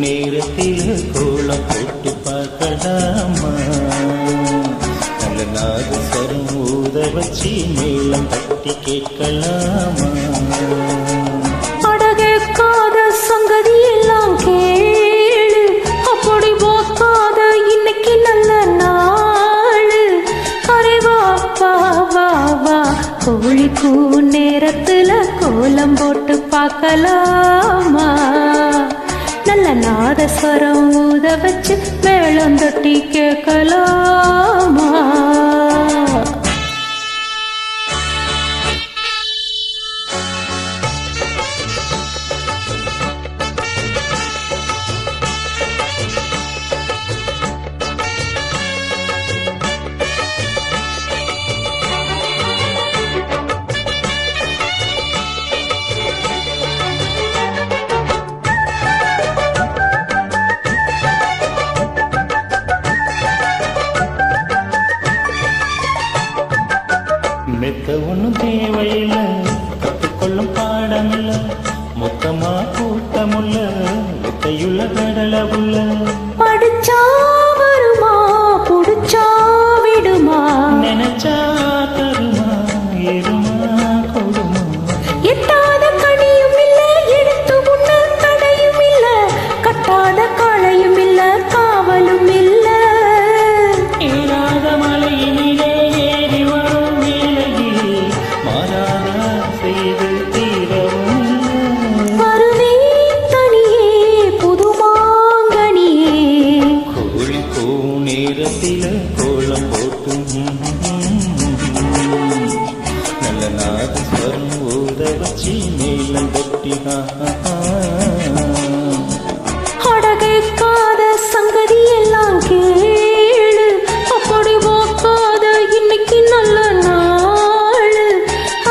நேரத்தில் கோலம் போட்டு பார்க்கலாமா நல்ல நாதஸ்வரம் ஊத வச்சு மேளம் தட்டி கேட்கலாமா அடகேக்காத சங்கதி எல்லாம் கேளு அப்படி போக்காத இன்னைக்கு நல்ல நாள் அரே வா வா வா வா கோழி கூ நேரத்துல கோலம் போட்டு பார்க்கலாமா நல்ல நாதஸ்வரம் ஊத வச்சு மேளம் தட்டி கேட்கலாமா மெத்த ஒன்றும் தேவையில்ல கற்றுக்கொள்ளும் பாடமில்ல மொத்தமா கூட்டமுள்ள வித்தையுள்ள கடலவுள்ள படிச்சா வருமா புடிச்சா விடுமா நினைச்சா தருமா எருமா கொடுமா எட்டாத கனியும் இல்ல எடுத்து உண்ண தடையும் இல்ல கட்டாத காளையும் இல்ல காவலும் இல்ல ஏறாத மலையினிலே ஏறி வரும் வேளையில் மாறாத செய்து தீரவும் வருவே தனியே புதுமாங்கனியே கோழி பூ நேரத்தில கோலம் போட்டு நல்ல நாதஸ்வரம் ஊத வச்சு மேளம் தட்டி அடகேக்காத சங்கதி எல்லாம் கேளு அப்படி போக்காத இன்னைக்கு நல்ல நாள்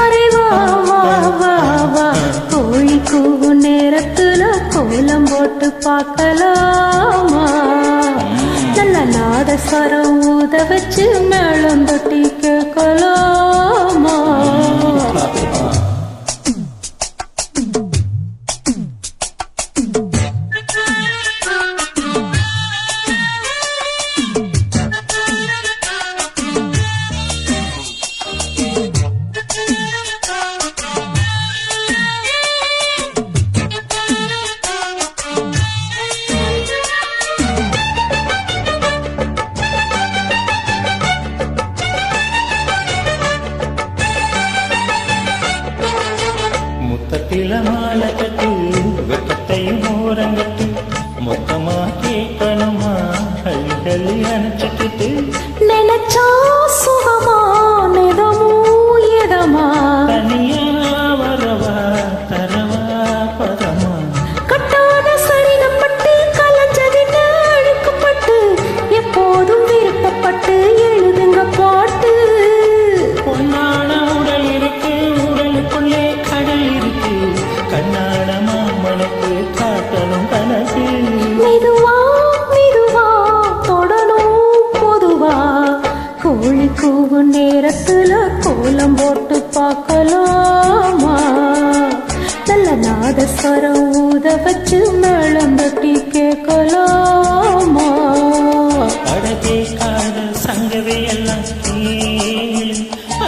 அரே வா வா வா வா கோழி கூவு நேரத்துல கோலம் போட்டு பார்க்கலாமா நல்ல நாதஸ்வரம் ஊத வச்சு மேளம் தட்டி கேட்கலாமா முத்தத்தில மாலை கட்டு வெப்பத்தையும் ஓரங்கட்டு மொத்தமா கேட்கணுமா அள்ளி அணைச்சிட்டு நினைச்சா சுகமா நிதமும் எதமா தனியா வரவா தரவா பதமா கட்டாத சரிதப்பட்டு கலஞ்சதின்னு அழுக்கப்பட்டு எப்போதும் விருப்பப்பட்டு எழுதுங்க பாட்டு பொன்னான உடல் இருக்கு உடலுக்குள்ளே கடல் இருக்கு கண்ணாட மாமனுக்கு காட்டணும் கணக்கு மெதுவா மெதுவா தொடணும் பொதுவா கோழி கூவு நேரத்துல கோலம் போட்டு பார்க்கலாமா நல்ல நாதஸ்வரம் ஊத வச்சு மேளம் தட்டி கேட்கலாமா அடகேக்காத சங்கவே எல்லாம் கேளு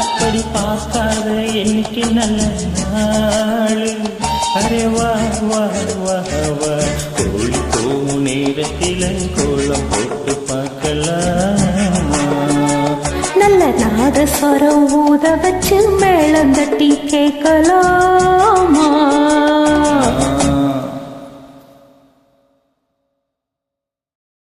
அப்படி பார்க்காத என்னைக்கு நல்ல நாள் அரே வா வா வா வா கோழி பூ நேரத்தில கோலம் போட்டு பார்க்கலாமா நல்ல நாதஸ்வரம் ஊத வச்சு மேளம் தட்டி கேட்கலாமா